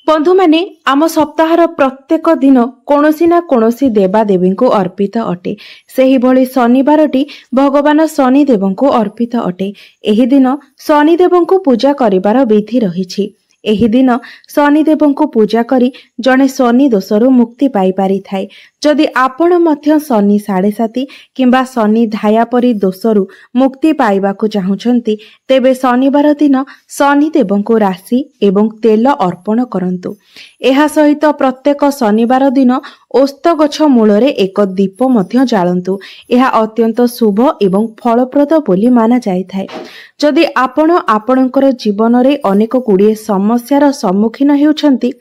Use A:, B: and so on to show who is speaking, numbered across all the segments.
A: बंधु माने आम सप्ताहर प्रत्येक दिन कौनसी ना कौनसी देवादेवी को अर्पित अटे। सेही भली शनिवारटी भगवान शनिदेव को अर्पित अटे। एही दिन शनिदेव को पूजा करिवार विधि रहिछि। एही दिन शनिदेव को पूजा करी जड़े शनि दोषरु मुक्ति पाई पारि थाए। जदि आपण मध्य शनि 7.5 किंबा शनि धाया परी दोषरु मुक्ति पाइबाकु चाहुछंती तेबे शनिवार दिन शनिदेव को राशि एवं तेल अर्पण करंतु। एहा सहित प्रत्येक शनिवार दिन ओस्त गछ मूलरे एक दीप मध्य जालंतु। एहा अत्यंत शुभ एवं फलप्रद बोली माना जाय थाए। जदि आपण आपणकर जीवन रे अनेक गुड़िए समस्यार सम्मुखीन हेउछंती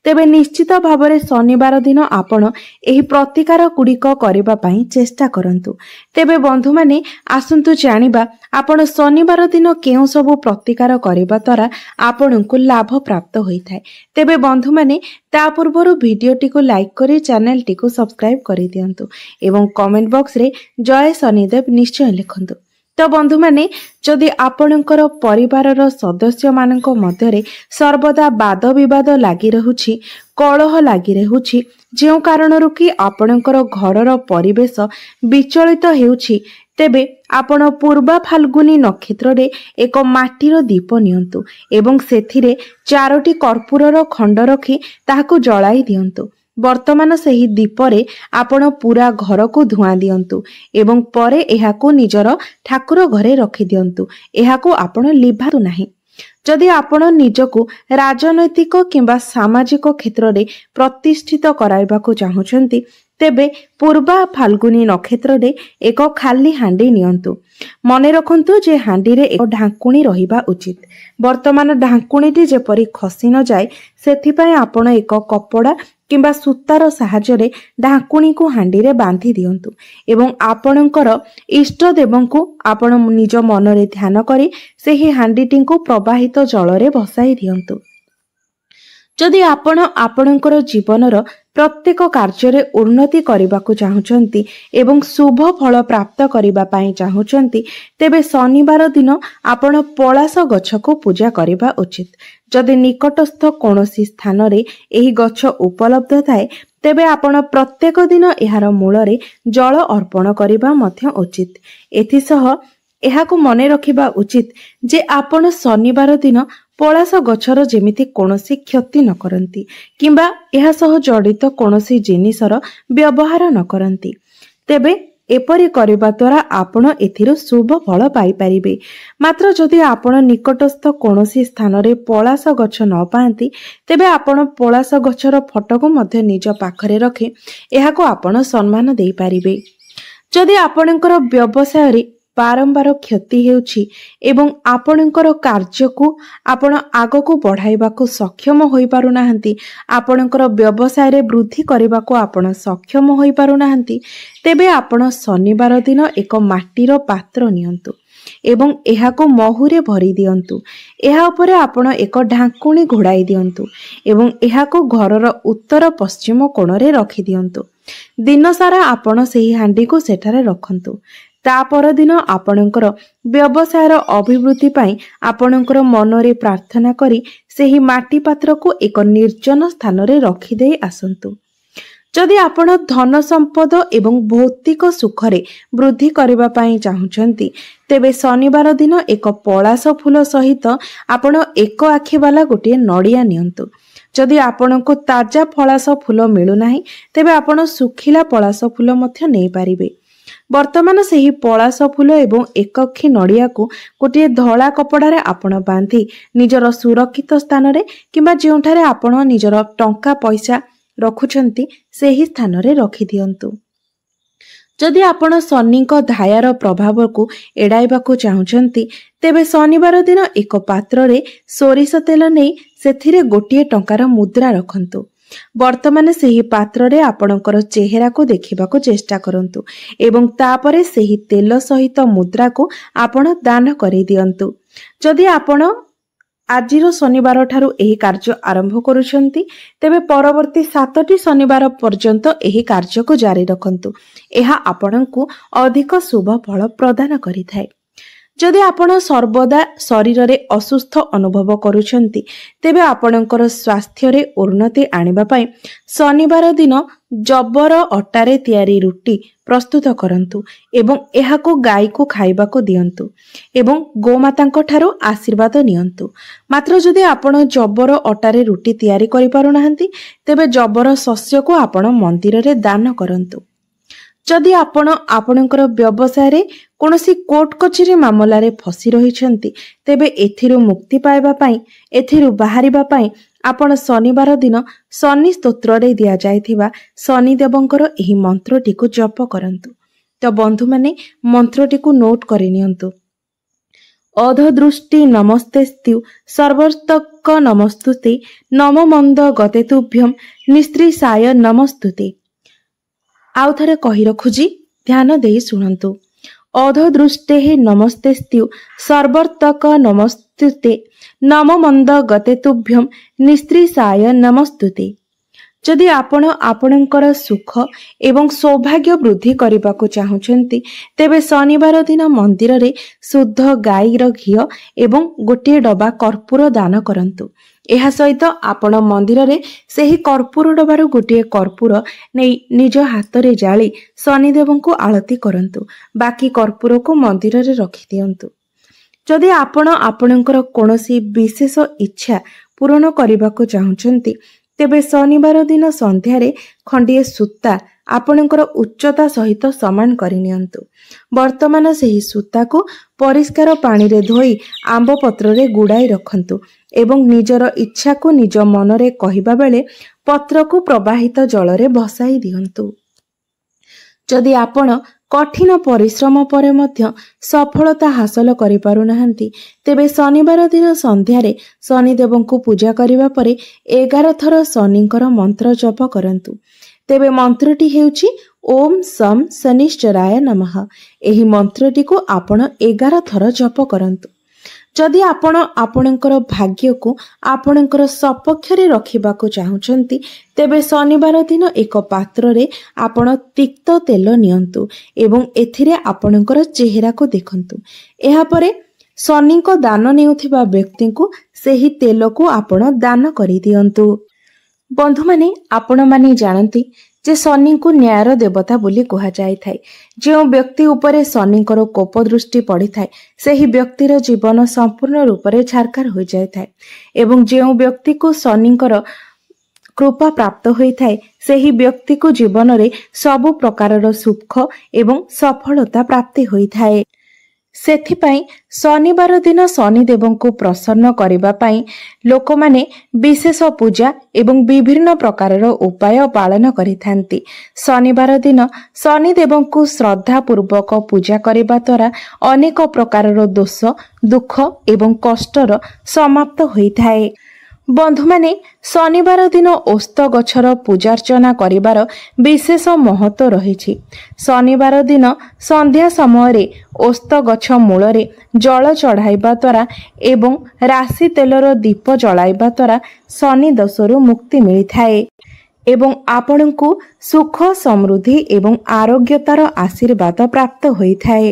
A: तेबे निश्चित भावरे शनिवार दिन आपण एही प्रतिकार गुड़िक करिबा पई चेष्टा करंतु। तेबे बंधु माने आसंतु जानिबा आपण शनिवार दिन केउ सबु प्रतिकार करिबा द्वारा आपणको लाभ प्राप्त होइथाय। तेबे बंधु माने ता पूर्वरु वीडियोटी को लाइक करी चैनल टी को सब्सक्राइब करि दियंतु एवं कमेंट बॉक्स रे जय शनिदेव निश्चय लिखंतु। तो बंधु माने जदि आपणकर परिवारर सदस्य मानक मध्यरे सर्वदा वाद विवाद लागि रहुछि, कलह लागि रहुछि, जेउ कारणरु कि आपणकर घरर परिवेश विचलित हेउछि, तेबे आपण पूर्वा फाल्गुनी नक्षत्र रे एक माटीर दीप नियंतु एवं सेथिरे 4टी कर्पूरर खंड रखी ताहाकु जळाई दियंतु। वर्तमान सही दीपरे आपण पूरा घर को धुआं दियंतु एवं परे एहाकु निजर ठाकुर घरे रखी दियंतु। एहाकु आपण लिभातु नाही। जदि आपण निजको राजनैतिक किंबा सामाजिक क्षेत्र रे प्रतिष्ठित कराइबाकु चाहुछंती तेबे पूर्वा फाल्गुनी नक्षत्र रे एक खाली हांडी नियंतु। मने रखंतु जे हांडी रे एक ढांकुणी रहिबा उचित। वर्तमान ढांकुणीटी जेपरी खसी न जाय सेथिपय आपण एक कपड़ा किंबा सूतार सहायरे ढांकुणी को हांडी रे बांधी दियंतु एवं आपणकर इष्ट देवं को आपण निज मन रे ध्यान करी सेही हांडीटी को प्रवाहित जल रे भसाई दियंतु। जदि आपण आपणकर जीवनर प्रत्येक कार्य उन्नति करबाकू चाहुचंती एवं शुभ फल प्राप्त करबा पई चाहुचंती तेबे शनिवार दिन आपण पलास गछ को पूजा करबा उचित। जदि निकटस्थ कोनोसी स्थान रे एही गछ उपलब्ध थाए तेबे आपण प्रत्येक दिन एहार मूल रे जल अर्पण करबा मध्य उचित। एथिसह एहाकु मने रखिबा उचित जे आपण शनिवार दिन पलास गछर जेमिति कोनोसी क्षति न करंती किंबा एहा सह जडित कोनोसी जिनिसर व्यवहार न करंती। तेबे एपरि करिबा द्वारा आपण एथिरो शुभ फल पाई परिबे। मात्र जदि आपण निकटस्थ कोनोसी स्थान रे पलास गछ न पांती तेबे आपण पलास गछर फटको मध्य निज पाखरे रखि एहाको आपण सम्मान देई परिबे। जदि आपणकर व्यवसाय रे बारंबार क्षति हेउछि एवं आपणकर कार्य को आपण आगो को बढ़ाइबा को सक्षम होई पारु नाहंती, आपणकर व्यवसाय रे वृद्धि करबा को आपण सक्षम होई पारु नाहंती, तेबे आपण शनिवार दिन एक माटीर पात्र नियंतु एवं एहाको महुरे भरी दियंतु। एहा उपरे आपण एक ढांकुणी घोड़ाई दियंतु एवं एहाको घरर उत्तर पश्चिम कोण रे रखि दियंतु। दिन सारा आपण सेही हांडी को सेठारे रखंतु। ता पर दिन आपणकर व्यवसायर अभिवृद्धि पाई आपणकर मनरे प्रार्थना करी सेही माटी पात्र को एक निर्जन स्थान रे रखि देई आसंतु। जदि आपण धन संपद एवं भौतिक सुखरे वृद्धि करबा पाई चाहुचंती तेबे शनिवार दिन एक पलास फूल सहित आपण एक आखि वाला गोटे नड़िया नियंतु। जदि आपणको ताजा पलास फूल मिलु नाही तेबे आपण सुखिला पलास फूल मध्य नै पारिबे। वर्तमान सेही पलास फूल एवं एकक्षी नड़िया को गोटे धला कपड़ारे आपण बांधी निजर सुरक्षित स्थान रे किंबा जेउठारे आपण निजर टंका पैसा रखुछंती सेही स्थान रे रखि दियंतु। जदि आपण शनिक धायार प्रभाव को एडाइबाकू चाहुचंती तेबे शनिवार दिन एक पात्र रे सोरिष तेल नै सेथिरे गोटे टंकार मुद्रा रखंतु। वर्तमान सेही पात्र रे आपणकर चेहरा को देखिबा को चेष्टा करंतु एवं तापरे सेही तेल सहित मुद्रा को आपण दान करि दियंतु। जदि आपण आजिर शनिवार ठारू एही कार्य आरंभ करूछंती तेबे परवर्ती 7टी शनिवार पर्यंत एही कार्य को जारी रखंतु। एहा आपणको अधिक शुभ फल प्रदान करिथाय। ଯଦି ଆପଣ ସର୍ବଦା ଶରୀରରେ ଅସୁସ୍ଥ ଅନୁଭବ କରୁଛନ୍ତି ତେବେ ଆପଣଙ୍କର ସ୍ୱାସ୍ଥ୍ୟରେ ଉନ୍ନତି ଆଣିବା ପାଇଁ ଶନିବାର ଦିନ ଜବର ଅଟାରେ ତିଆରି ରୁଟି ପ୍ରସ୍ତୁତ କରନ୍ତୁ ଏବଂ ଏହାକୁ ଗାଈକୁ ଖାଇବାକୁ ଦିଅନ୍ତୁ ଏବଂ ଗୋମାତାଙ୍କ ଠାରୁ ଆଶୀର୍ବାଦ ନିଅନ୍ତୁ। ମାତ୍ର ଯଦି ଆପଣ ଜବର ଅଟାରେ ରୁଟି ତିଆରି କରିପାରୁନାହାନ୍ତି ତେବେ ଜବର ଶସ୍ୟକୁ ଆପଣ ମନ୍ଦିରରେ ଦାନ କରନ୍ତୁ। ଯଦି ଆପଣ ଆପଣଙ୍କର ବ୍ୟବସାୟରେ କୌଣସି କୋର୍ଟ କଚେରୀ ମାମଲାରେ ଫସି ରହିଛନ୍ତି ତେବେ ଏଥିରୁ ମୁକ୍ତି ପାଇବା ପାଇଁ ଏଥିରୁ ବାହାରିବା ପାଇଁ ଆପଣ ଶନିବାର ଦିନ ଶନି ସ୍ତୋତ୍ରରେ ଦିଆଯାଇଥିବା ଶନିଦେବଙ୍କର ଏହି ମନ୍ତ୍ରଟିକୁ ଜପ କରନ୍ତୁ। ତ ବନ୍ଧୁମାନେ ମନ୍ତ୍ରଟିକୁ ନୋଟ୍ କରିନିଅନ୍ତୁ। ଅଧଦୃଷ୍ଟି ନମସ୍ତେସ୍ତୁ ସର୍ବର୍ତ୍ତକ ନମସ୍ତୁତେ ନମ ମନ୍ଦ ଗତେ ତୁଭ୍ୟଂ ନିସ୍ତ୍ରୀସାୟ ନମସ୍ତୁତେ। ଆଉ ଥରେ କହି ରଖୁଛି, ଧ୍ୟାନ ଦେଇ ଶୁଣନ୍ତୁ। ଅଧଦୃଷ୍ଟେ ନମସ୍ତେସ୍ତୁ ସର୍ବର୍ତ୍ତକ ନମସ୍ତୁତେ ନମ ମନ୍ଦ ଗତେ ତୁଭ୍ୟଂ ନିସ୍ତ୍ରୀସାୟ ନମସ୍ତୁତେ। ଯଦି ଆପଣ ଆପଣଙ୍କର ସୁଖ ଏବଂ ସୌଭାଗ୍ୟ ବୃଦ୍ଧି କରିବାକୁ ଚାହୁଁଛନ୍ତି ତେବେ ଶନିବାର ଦିନ ମନ୍ଦିରରେ ଶୁଦ୍ଧ ଗାଈର ଘିଅ ଏବଂ ଗୋଟିଏ ଡବା କର୍ପୂର ଦାନ କରନ୍ତୁ। ଏହା ସହିତ ଆପଣ ମନ୍ଦିରରେ ସେହି କର୍ପୂର ଡବାରୁ ଗୋଟିଏ କର୍ପୂର ନେଇ ନିଜ ହାତରେ ଜାଳି ଶନିଦେବଙ୍କୁ ଆଳତି କରନ୍ତୁ। ବାକି କର୍ପୂରକୁ ମନ୍ଦିରରେ ରଖିଦିଅନ୍ତୁ। ଯଦି ଆପଣ ଆପଣଙ୍କର କୌଣସି ବିଶେଷ ଇଚ୍ଛା ପୂରଣ କରିବାକୁ ଚାହୁଁଛନ୍ତି ତେବେ ଶନିବାର ଦିନ ସନ୍ଧ୍ୟାରେ ଖଣ୍ଡିଏ ସୂତା ଆପଣଙ୍କର ଉଚ୍ଚତା ସହିତ ସମାନ କରିନିଅନ୍ତୁ। ବର୍ତ୍ତମାନ ସେହି ସୂତାକୁ ପରିଷ୍କାର ପାଣିରେ ଧୋଇ ଆମ୍ବ ପତ୍ରରେ ଗୁଡ଼ାଇ ରଖନ୍ତୁ ଏବଂ ନିଜର ଇଚ୍ଛାକୁ ନିଜ ମନରେ କହିବା ବେଳେ ପତ୍ରକୁ ପ୍ରବାହିତ ଜଳରେ ଭସାଇ ଦିଅନ୍ତୁ। ଯଦି ଆପଣ କଠିନ ପରିଶ୍ରମ ପରେ ମଧ୍ୟ ସଫଳତା ହାସଲ କରିପାରୁନାହାନ୍ତି ତେବେ ଶନିବାର ଦିନ ସନ୍ଧ୍ୟାରେ ଶନିଦେବଙ୍କୁ ପୂଜା କରିବା ପରେ 11 ଥର ଶନିଙ୍କର ମନ୍ତ୍ର ଜପ କରନ୍ତୁ। ତେବେ ମନ୍ତ୍ରଟି ହେଉଛି ଓମ୍ ଶମ୍ ଶନିଶ୍ଚରାୟ ନମଃ। ଏହି ମନ୍ତ୍ରଟିକୁ ଆପଣ 11 ଥର ଜପ କରନ୍ତୁ। ଯଦି ଆପଣ ଆପଣଙ୍କର ଭାଗ୍ୟକୁ ଆପଣଙ୍କର ସପକ୍ଷରେ ରଖିବାକୁ ଚାହୁଁଛନ୍ତି ତେବେ ଶନିବାର ଦିନ ଏକ ପାତ୍ରରେ ଆପଣ ତିକ୍ତ ତେଲ ନିଅନ୍ତୁ ଏବଂ ଏଥିରେ ଆପଣଙ୍କର ଚେହେରାକୁ ଦେଖନ୍ତୁ। ଏହାପରେ ଶନିଙ୍କ ଦାନ ନେଉଥିବା ବ୍ୟକ୍ତିଙ୍କୁ ସେହି ତେଲକୁ ଆପଣ ଦାନ କରିଦିଅନ୍ତୁ। ବନ୍ଧୁମାନେ, ଆପଣମାନେ ଜାଣନ୍ତି ଯେ ଶନିଙ୍କୁ ନ୍ୟାୟର ଦେବତା ବୋଲି କୁହାଯାଇଥାଏ। ଯେଉଁ ବ୍ୟକ୍ତି ଉପରେ ଶନିଙ୍କର କୋପ ଦୃଷ୍ଟି ପଡ଼ିଥାଏ ସେହି ବ୍ୟକ୍ତିର ଜୀବନ ସମ୍ପୂର୍ଣ୍ଣ ରୂପରେ ଛାରଖାର ହୋଇଯାଇଥାଏ ଏବଂ ଯେଉଁ ବ୍ୟକ୍ତିକୁ ଶନିଙ୍କର କୃପା ପ୍ରାପ୍ତ ହୋଇଥାଏ ସେହି ବ୍ୟକ୍ତିକୁ ଜୀବନରେ ସବୁ ପ୍ରକାରର ସୁଖ ଏବଂ ସଫଳତା ପ୍ରାପ୍ତି ହୋଇଥାଏ। ସେଥିପାଇଁ ଶନିବାର ଦିନ ଶନିଦେବଙ୍କୁ ପ୍ରସନ୍ନ କରିବା ପାଇଁ ଲୋକମାନେ ବିଶେଷ ପୂଜା ଏବଂ ବିଭିନ୍ନ ପ୍ରକାରର ଉପାୟ ପାଳନ କରିଥାନ୍ତି। ଶନିବାର ଦିନ ଶନିଦେବଙ୍କୁ ଶ୍ରଦ୍ଧାପୂର୍ବକ ପୂଜା କରିବା ଦ୍ୱାରା ଅନେକ ପ୍ରକାରର ଦୋଷ, ଦୁଃଖ ଏବଂ କଷ୍ଟର ସମାପ୍ତ ହୋଇଥାଏ। ବନ୍ଧୁମାନେ, ଶନିବାର ଦିନ ଓସ୍ତ ଗଛର ପୂଜାର୍ଚ୍ଚନା କରିବାର ବିଶେଷ ମହତ୍ତ୍ୱ ରହିଛି। ଶନିବାର ଦିନ ସନ୍ଧ୍ୟା ସମୟରେ ଓସ୍ତ ଗଛ ମୂଳରେ ଜଳ ଚଢ଼ାଇବା ଦ୍ୱାରା ଏବଂ ରାଶି ତେଲର ଦୀପ ଜଳାଇବା ଦ୍ୱାରା ଶନି ଦୋଷରୁ ମୁକ୍ତି ମିଳିଥାଏ ଏବଂ ଆପଣଙ୍କୁ ସୁଖ, ସମୃଦ୍ଧି ଏବଂ ଆରୋଗ୍ୟତାର ଆଶୀର୍ବାଦ ପ୍ରାପ୍ତ ହୋଇଥାଏ।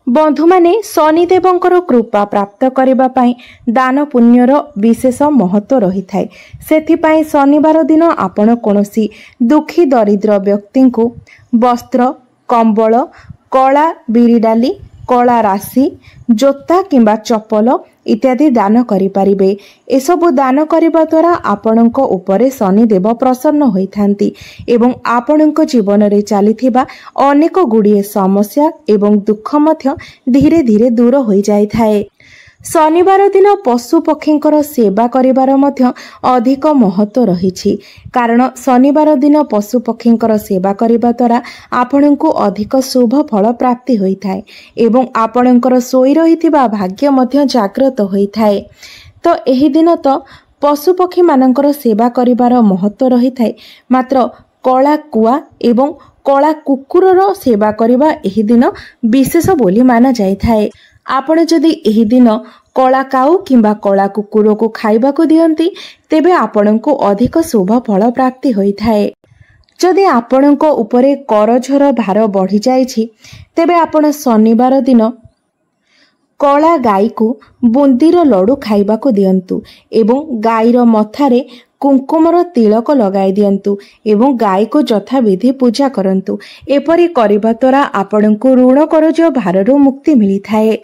A: ବନ୍ଧୁମାନେ, ଶନିଦେବଙ୍କର କୃପା ପ୍ରାପ୍ତ କରିବା ପାଇଁ ଦାନ ପୁଣ୍ୟର ବିଶେଷ ମହତ୍ତ୍ୱ ରହିଥାଏ। ସେଥିପାଇଁ ଶନିବାର ଦିନ ଆପଣ କୌଣସି ଦୁଃଖୀ ଦରିଦ୍ର ବ୍ୟକ୍ତିଙ୍କୁ ବସ୍ତ୍ର, କମ୍ବଳ, କଳା ବିରି ଡାଲି, କଳା ରାଶି, ଜୋତା କିମ୍ବା ଚପଲ ଇତ୍ୟାଦି ଦାନ କରିପାରିବେ। ଏସବୁ ଦାନ କରିବା ଦ୍ୱାରା ଆପଣଙ୍କ ଉପରେ ଶନିଦେବ ପ୍ରସନ୍ନ ହୋଇଥାନ୍ତି ଏବଂ ଆପଣଙ୍କ ଜୀବନରେ ଚାଲିଥିବା ଅନେକ ଗୁଡ଼ିଏ ସମସ୍ୟା ଏବଂ ଦୁଃଖ ମଧ୍ୟ ଧୀରେ ଧୀରେ ଦୂର ହୋଇଯାଇଥାଏ। ଶନିବାର ଦିନ ପଶୁ ପକ୍ଷୀଙ୍କର ସେବା କରିବାର ମଧ୍ୟ ଅଧିକ ମହତ୍ତ୍ୱ ରହିଛି, କାରଣ ଶନିବାର ଦିନ ପଶୁ ପକ୍ଷୀଙ୍କର ସେବା କରିବା ଦ୍ୱାରା ଆପଣଙ୍କୁ ଅଧିକ ଶୁଭ ଫଳ ପ୍ରାପ୍ତି ହୋଇଥାଏ ଏବଂ ଆପଣଙ୍କର ଶୋଇ ରହିଥିବା ଭାଗ୍ୟ ମଧ୍ୟ ଜାଗ୍ରତ ହୋଇଥାଏ। ତ ଏହି ଦିନ ତ ପଶୁପକ୍ଷୀମାନଙ୍କର ସେବା କରିବାର ମହତ୍ତ୍ୱ ରହିଥାଏ, ମାତ୍ର କଳା କୁଆ ଏବଂ କଳା କୁକୁରର ସେବା କରିବା ଏହି ଦିନ ବିଶେଷ ବୋଲି ମାନାଯାଇଥାଏ। ଆପଣ ଯଦି ଏହି ଦିନ କଳା କାଉ କିମ୍ବା କଳା କୁକୁରକୁ ଖାଇବାକୁ ଦିଅନ୍ତି ତେବେ ଆପଣଙ୍କୁ ଅଧିକ ଶୁଭ ଫଳ ପ୍ରାପ୍ତି ହୋଇଥାଏ। ଯଦି ଆପଣଙ୍କ ଉପରେ କରଝର ଭାର ବଢ଼ିଯାଇଛି ତେବେ ଆପଣ ଶନିବାର ଦିନ कला गाई को बुंदीर लडू खाइबाकू दियंतु एवं गाईर मथारे कुंकुमर तिलक लगाई दियंतु एवं गाई को यथाविधि पूजा करंतु। एपरि करिबा द्वारा आपणଙ୍କୁ ऋण करज भारରୁ मुक्ति मिली थाए।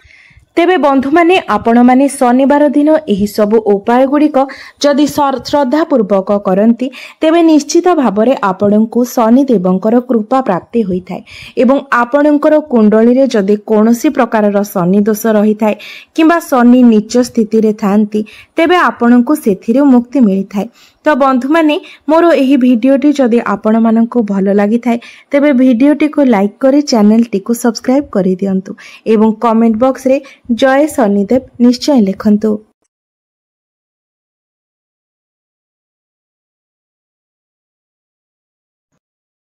A: तेबे बंधु माने आपण माने शनिवार दिन एही सब उपाय गुड़िक जदि श्रद्धा पूर्वक करंती तेबे निश्चित भावरे आपणଙ୍କୁ शनि देवंकर कृपा प्राप्ति होई थाए एवं आपणଙ୍କର कुंडली रे जदि कोनोसी प्रकारर शनि दोष रही थाए किंबा शनि नीच स्थिति रे थांती तेबे आपणଙ୍କୁ सेथिरे मुक्ति मिली थाए। तो बंधु माने मोर एही भिडियोटी जदि आपण माननको भलो लागि थाए तेबे भिडियोटी को लाइक करी चैनल टी को सब्सक्राइब करि दियंतु एवं कमेंट बॉक्स रे जय शनिदेव निश्चय लिखंतु।